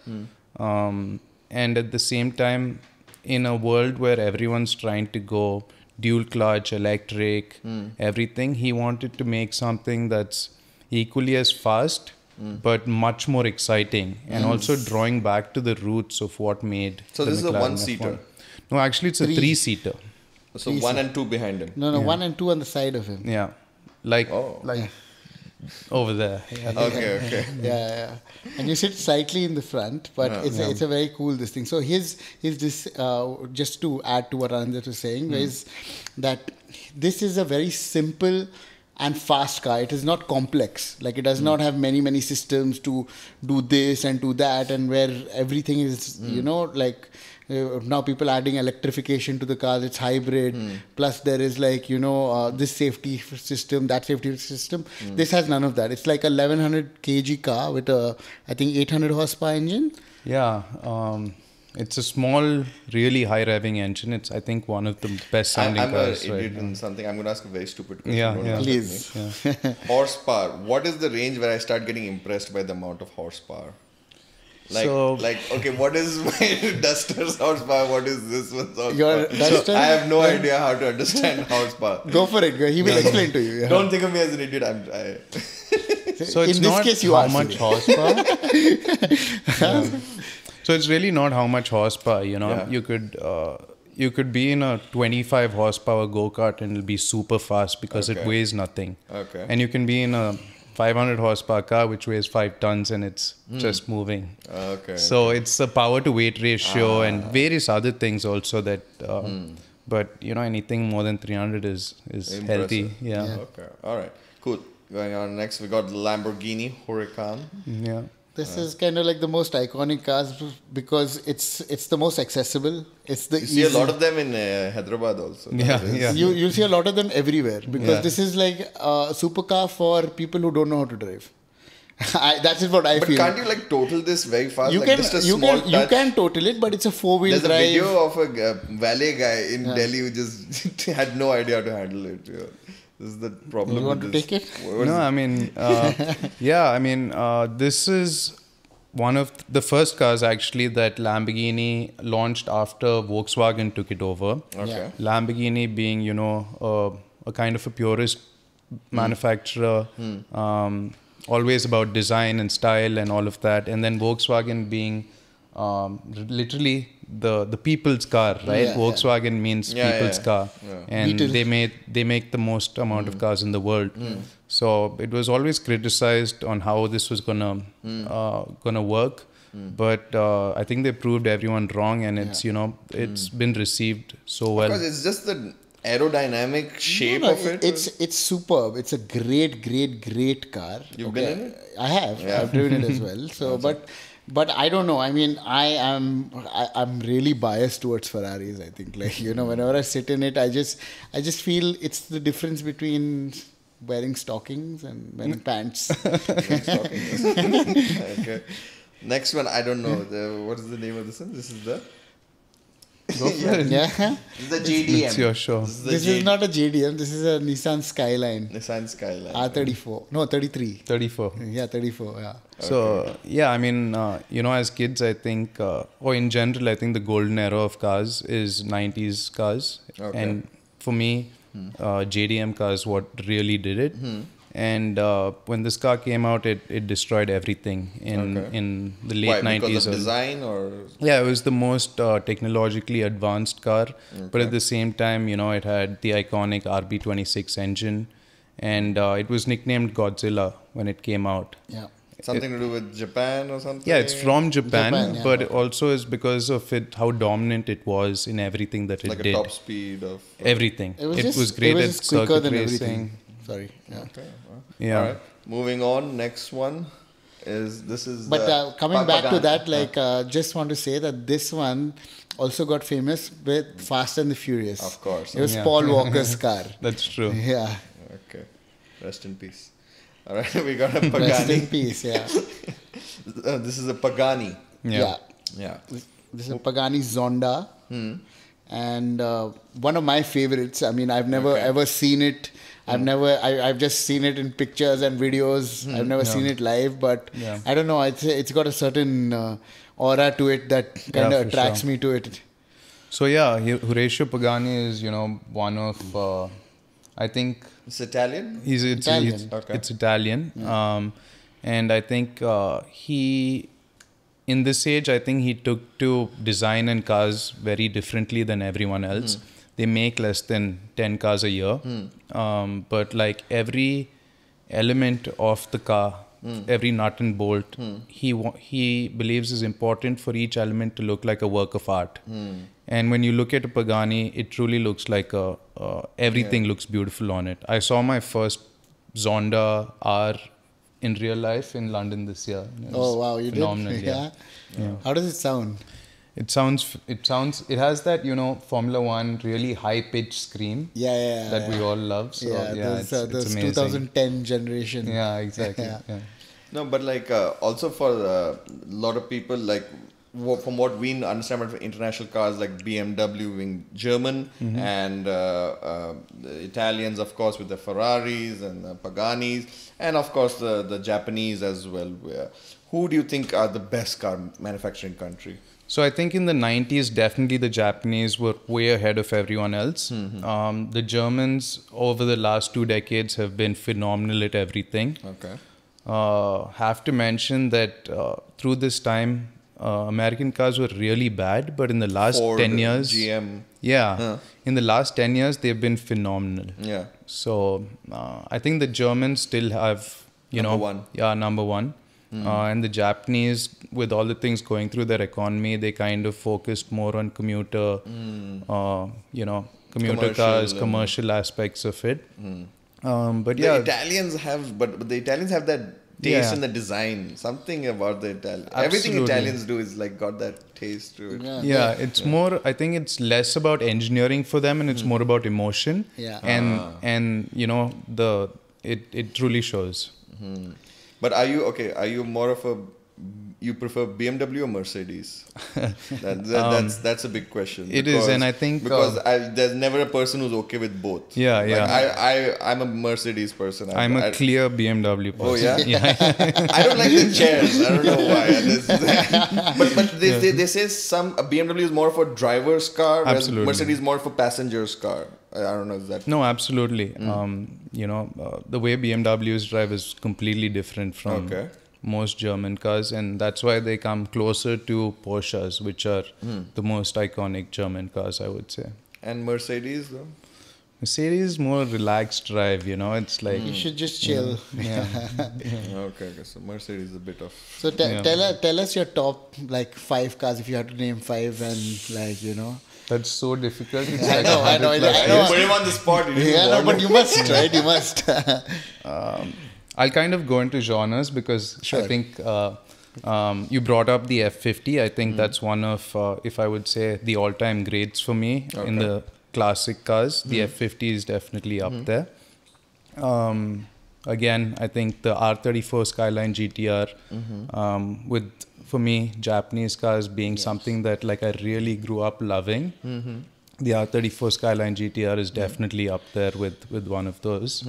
And at the same time, in a world where everyone's trying to go dual clutch, electric, everything, he wanted to make something that's equally as fast, but much more exciting, and also drawing back to the roots of what made. So the this is a McLaren one-seater? F1. No, actually, it's a three-seater. So 1 and 2 behind him. No, 1 and 2 on the side of him. Yeah, over there. Yeah. Okay. Yeah. And you sit slightly in the front, but it's a very cool this thing. So his this just to add to what Anindith was saying is that this is a very simple and fast car. It is not complex. Like, it does not have many systems to do this and do that, and where everything is now people adding electrification to the cars. It's hybrid. Plus there is this safety system, that safety system. This has none of that. It's like a 1100 kg car with a, I think, 800 horsepower engine. Yeah. It's a small, really high revving engine. It's, I think, one of the best sounding cars. I'm an idiot right in something. I'm going to ask a very stupid question. Yeah, Don't yeah. laugh at Please. me. Horsepower. What is the range where I start getting impressed by the amount of horsepower? Okay, what is my Duster's horsepower? What is this one's horsepower? Your Duster? I have no idea how to understand horsepower. Go for it. He will explain to you. Yeah. Don't think of me as an idiot. So it's in not this case, you how are much silly. horsepower. So it's really not how much horsepower, Yeah. You could be in a 25 horsepower go-kart and it'll be super fast because it Okay. weighs nothing. Okay. And you can be in a 500 horsepower car which weighs 5 tons and it's just moving. Okay. So it's a power to weight ratio and various other things also that but anything more than 300 is healthy. Impressive. Yeah. Okay. All right. Cool. Going on next, we got the Lamborghini Hurrican. Yeah. This is kind of like the most iconic cars because it's the most accessible. It's the You see a lot of them in Hyderabad also. Yeah. You'll see a lot of them everywhere because Yeah. this is like a supercar for people who don't know how to drive. That is what I But feel. can't you total this very fast? You Like can just a you small can you touch? can total it, but it's a four-wheel There's a drive. video of a valet guy in Delhi who just had no idea how to handle it. Yeah. This is the problem. You want with to this. take it? No, I mean, this is one of the first cars actually that Lamborghini launched after Volkswagen took it over. Okay. Lamborghini being, a kind of a purist manufacturer, always about design and style and all of that. And then Volkswagen being literally the people's car, right? Yeah, Volkswagen means people's car. Yeah. And Beetle. they make the most amount of cars in the world. So it was always criticized on how this was gonna work. But I think they proved everyone wrong, and it's it's been received so well. Because it's just the aerodynamic shape No, of it. It's superb. It's a great car. You've been in it? I have. Yeah. I've driven it as well. So, but I don't know. I mean, I'm really biased towards Ferraris. I think, whenever I sit in it, I just feel it's the difference between wearing stockings and wearing pants. Okay. Next one, I don't know. What is the name of this one? This is the... Yeah. This is the JDM. It's your show. This is not a JDM. This is a Nissan Skyline. Nissan Skyline. R34. No, 33. 34. Yeah, 34. Yeah. So, yeah, I mean, as kids, I think, or in general, I think the golden era of cars is 90s cars. Okay. And for me, JDM cars, what really did it. And when this car came out, it destroyed everything in the late 90s. Because of design or? Yeah, it was the most technologically advanced car. But at the same time, it had the iconic RB26 engine. And it was nicknamed Godzilla when it came out. Yeah. Something to do with Japan or something? Yeah, it's from Japan, yeah, but also is because of how dominant it was in everything that it like did. Like a top speed of... Everything. It was great it at was quicker circuit than racing. everything. Sorry. Yeah. Okay. Well. Yeah. All right. Moving on. Next one is... But coming back to that, just want to say that this one also got famous with Fast and the Furious. Of course. It was Paul Walker's car. That's true. Yeah. Okay. Rest in peace. All right. We got a Pagani. Rest in peace, yeah. This is a Pagani. Yeah. This is a Pagani Zonda. And one of my favorites. I mean, I've never ever seen it. I've just seen it in pictures and videos. I've never seen it live, but I don't know. It's got a certain aura to it that kind of attracts me to it. So yeah, Horatio Pagani is one of I think it's Italian. Italian. It's Italian, and I think he. In this age, I think he took to design and cars very differently than everyone else. They make less than 10 cars a year. But like every element of the car, every nut and bolt, he believes is important for each element to look like a work of art. And when you look at a Pagani, it truly looks like everything looks beautiful on it. I saw my first Zonda R in real life in London this year. Oh wow, you phenomenal, did? Yeah. How does it sound? It has that, Formula One really high pitched scream. Yeah. That we all love. So those it's amazing. 2010 generation. Yeah, exactly. Yeah. No, but like also for a lot of people, like from what we understand about international cars, like BMW being German and the Italians, of course, with the Ferraris and the Paganis, and of course the Japanese as well. Who do you think are the best car manufacturing country? So I think in the 90s, definitely the Japanese were way ahead of everyone else. The Germans over the last 2 decades have been phenomenal at everything. Okay. Have to mention that through this time, American cars were really bad, but in the last Ford, 10 years, GM. In the last 10 years, they've been phenomenal. Yeah. So I think the Germans still have, number one. Yeah, number one. And the Japanese, with all the things going through their economy, they kind of focused more on commuter cars, commercial aspects of it. But the Italians have, but the Italians have that taste in the design. Something about the Italian. Everything Italians do is like got that taste to it. Yeah, it's more. I think it's less about engineering for them, and it's more about emotion. Yeah. And it truly shows. But are you more of you prefer BMW or Mercedes? That's a big question. It is, and I think because there's never a person who's okay with both. Yeah, like I'm a Mercedes person. I'm a clear BMW person. Oh yeah. I don't like the chairs. I don't know why. But they say a BMW is more of a driver's car, whereas Mercedes is more of a passenger's car. I don't know if that. No, absolutely. The way BMWs drive is completely different from most German cars, and that's why they come closer to Porsches, which are the most iconic German cars, I would say. And Mercedes, though? Mercedes more relaxed drive, it's like you should just chill. Okay, so Mercedes is a bit of. So tell us your top 5 cars if you had to name 5, and That's so difficult. It's I know. Put him on the spot. But you must, right? You must. I'll kind of go into genres because I think you brought up the F50. I think that's one of, if I would say, the all-time greats for me in the classic cars. The F50 is definitely up there. again, I think the R34 Skyline GTR, with, for me, Japanese cars being something that like I really grew up loving. The R34 Skyline GTR is definitely up there with one of those.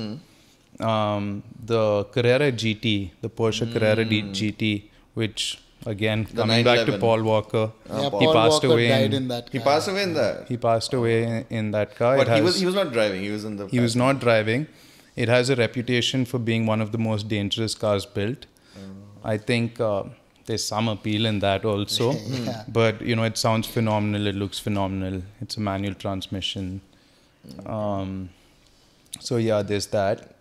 The Carrera GT, the Porsche Carrera GT, which again, coming back to Paul Walker, he passed away in that car. He passed away in that. He passed away in that car. But he was not driving. He was in the. He was not driving. It has a reputation for being one of the most dangerous cars built. I think there's some appeal in that also. But, you know, it sounds phenomenal. It looks phenomenal. It's a manual transmission. So, yeah, there's that.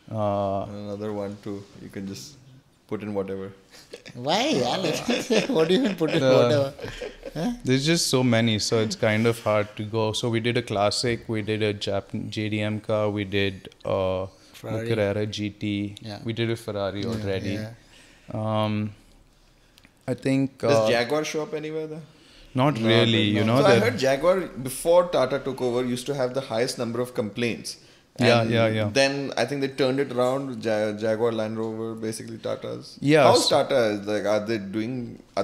Another one too. You can just put in whatever. Why? What do you mean put in whatever? Huh? There's just so many, so it's kind of hard to go. So we did a classic, we did a JDM car, we did a Carrera GT, we did a Ferrari already. I think... Does Jaguar show up anywhere there? Not really, you know. So I heard Jaguar, before Tata took over, used to have the highest number of complaints. And then I think they turned it around. Jaguar, Land Rover, basically Tata's. Yeah. How's Tata? Like, are they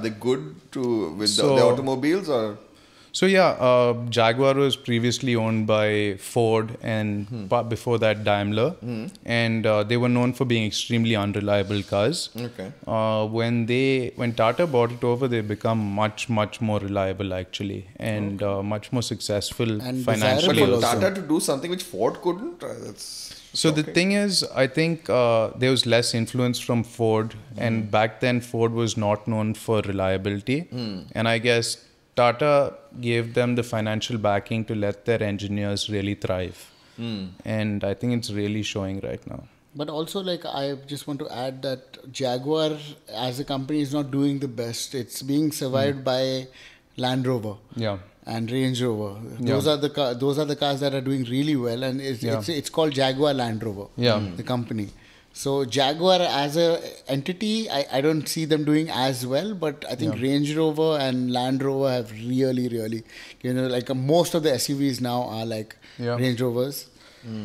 good with the automobiles or? So yeah, Jaguar was previously owned by Ford and before that Daimler, and they were known for being extremely unreliable cars. Okay. When Tata bought it over, they become much more reliable actually, and much more successful and financially. But for Tata to do something which Ford couldn't, so the thing is, I think there was less influence from Ford, and back then Ford was not known for reliability, and I guess Tata gave them the financial backing to let their engineers really thrive. And I think it's really showing right now. But also, like, I just want to add that Jaguar as a company is not doing the best. It's being survived by Land Rover and Range Rover. Those are the cars that are doing really well, and it's called Jaguar Land Rover, the company. So Jaguar as a entity, I don't see them doing as well, but I think Range Rover and Land Rover have really, you know, like most of the SUVs now are like Range Rovers.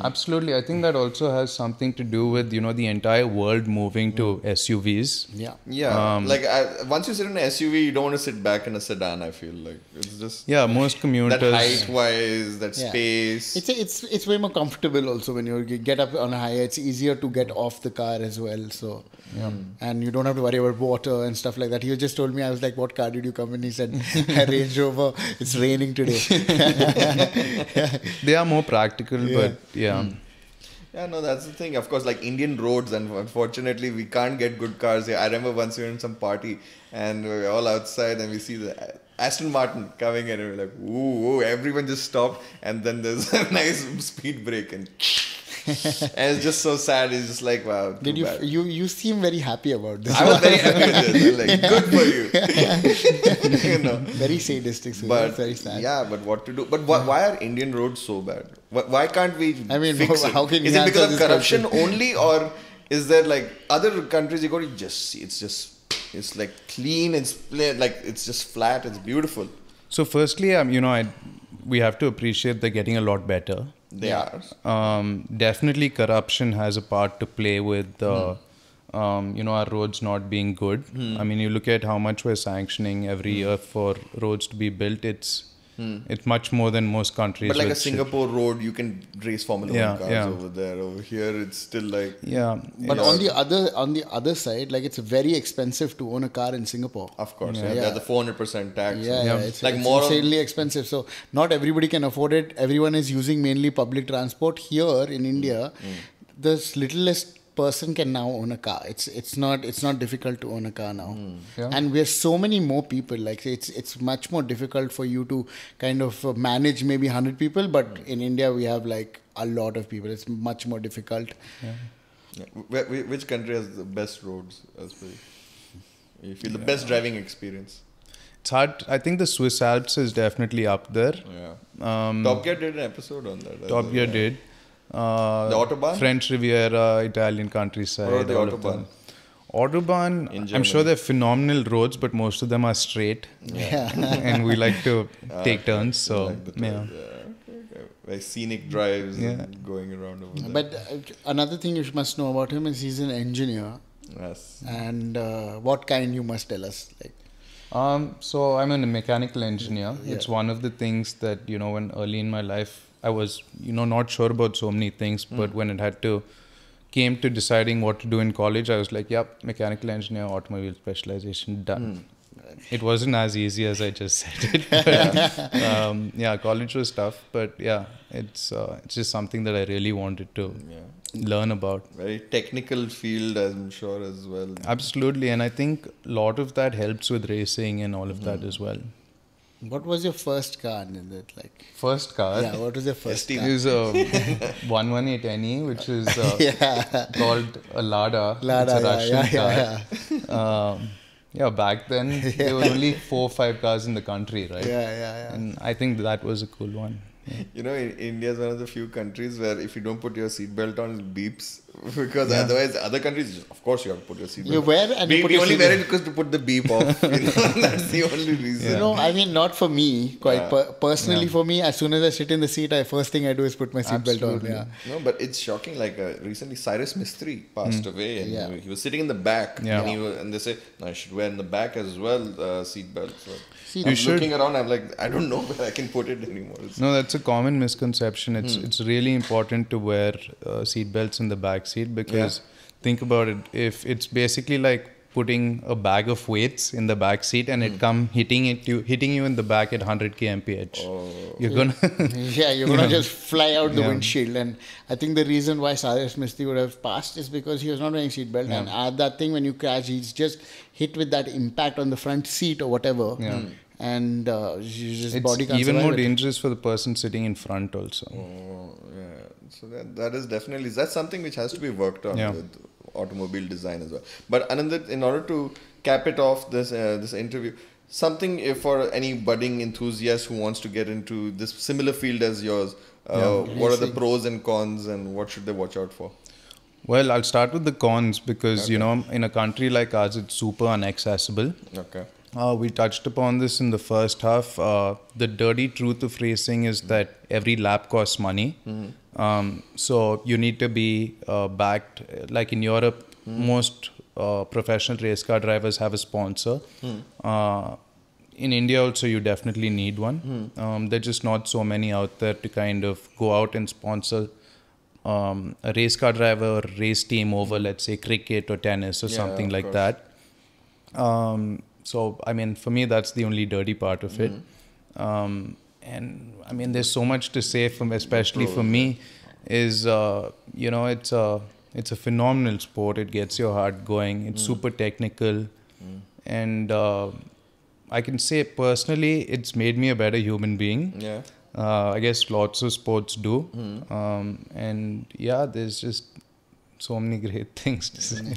Absolutely. I think that also has something to do with, you know, the entire world moving to SUVs. Once you sit in an SUV, you don't want to sit back in a sedan, I feel like. It's just... Yeah, most commuters... That height-wise, that space... It's way more comfortable also when you get up on a higher. It's easier to get off the car as well, so... And you don't have to worry about water and stuff like that. He just told me, I was like, what car did you come in? He said, Range Rover, it's raining today. They are more practical, but Yeah, no, that's the thing. Of course, like Indian roads, and unfortunately, we can't get good cars here. I remember once we were in some party and we were all outside and we see the Aston Martin coming in and we're like, ooh, everyone just stopped, and then there's a nice speed brake and and it's just so sad. It's just like, wow. Did you seem very happy about this? I was very happy with this. Like, good for you. You know. Very sadistic. So but very sad. Yeah, but what to do? But why are Indian roads so bad? Why can't we fix it? How can is it because of corruption only, or is there like other countries you go to just see? It's like clean. It's just flat. It's beautiful. So firstly, we have to appreciate they're getting a lot better. They are. Definitely corruption has a part to play with our roads not being good. I mean, you look at how much we're sanctioning every year for roads to be built. It's much more than most countries. But like a Singapore road, you can race Formula 1 cars over there. Over here, it's still like... But on the other side, like, it's very expensive to own a car in Singapore. Of course, there's the 400% tax. It's insanely expensive. So not everybody can afford it. Everyone is using mainly public transport. Here in India, the littlest person can now own a car. It's not difficult to own a car now, and we're so many more people. Like, it's much more difficult for you to kind of manage maybe 100 people, but in India we have like a lot of people. It's much more difficult. Which country has the best roads as per you feel the best driving experience? It's hard. I think the Swiss Alps is definitely up there. Top Gear did an episode on that. Top Gear did. The Autobahn? French Riviera, Italian countryside. Or the Autobahn? Autobahn, I'm sure they're phenomenal roads, but most of them are straight. And we like to take turns. So, very scenic drives Yeah. and going around over there. But another thing you must know about him is he's an engineer. Yes. And what kind, you must tell us? Like, So I'm a mechanical engineer. Yeah. It's one of the things that, when early in my life, I was, not sure about so many things, but when it came to deciding what to do in college, I was like, yep, mechanical engineer, automobile specialization, done. It wasn't as easy as I just said it. But, college was tough, but yeah, it's just something that I really wanted to learn about. Very technical field, I'm sure, as well. Absolutely, and I think a lot of that helps with racing and all of that as well. what was your first car, Anindith? Like, First car. yeah, what was your first ST. car? It was a 118NE, which is called a Lada. Lada, It's a Russian car. Back then there were only 4 or 5 cars in the country, right? Yeah. And I think that was a cool one. Yeah. India is one of the few countries where if you don't put your seatbelt on, it beeps. Because otherwise, other countries, of course, you have to put your seatbelt You on. wear and you put We your only seatbelt. wear it because to put the beep off. That's the only reason. No, I mean, not for me. Personally, for me, as soon as I sit in the seat, first thing I do is put my seatbelt on. Absolutely. Yeah. No, but it's shocking. Like recently, Cyrus Mistry passed away, and he was sitting in the back. Yeah. And they say, no, I should wear in the back as well seatbelt. So See, I'm looking around. I'm like, I don't know where I can put it anymore. No, that's a common misconception. It's really important to wear seat belts in the back seat because think about it. If it's basically like putting a bag of weights in the back seat and it come hitting you in the back at 100 kmph, you're gonna you're gonna just fly out the windshield. And I think the reason why Cyrus Mistry would have passed is because he was not wearing seatbelt. And at that thing, when you crash, he's just hit with that impact on the front seat or whatever. And his body can't even survive more it. dangerous for the person sitting in front also. So that is definitely, that's something which has to be worked on with automobile design as well. But Anindith, in order to cap it off this interview, something for any budding enthusiast who wants to get into this similar field as yours, what are the pros and cons and what should they watch out for? Well, I'll start with the cons because, in a country like ours, it's super inaccessible. Okay. We touched upon this in the first half. The dirty truth of racing is that every lap costs money. So you need to be backed. Like in Europe, most professional race car drivers have a sponsor. In India also, you definitely need one. There are just not so many out there to kind of go out and sponsor a race car driver or race team over, let's say, cricket or tennis or something like that. So, I mean, for me, that's the only dirty part of it. And, I mean, there's so much to say, especially for me, is, it's a phenomenal sport. It gets your heart going. It's super technical. And I can say, personally, it's made me a better human being. Yeah. I guess lots of sports do. And, there's just so many great things to say.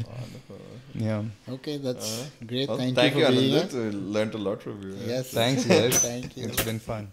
Yeah. Okay, that's great. Well, Thank you for being Anindith. here. We learned a lot from you. Yes. Thanks, guys. Thank you. It's been fun.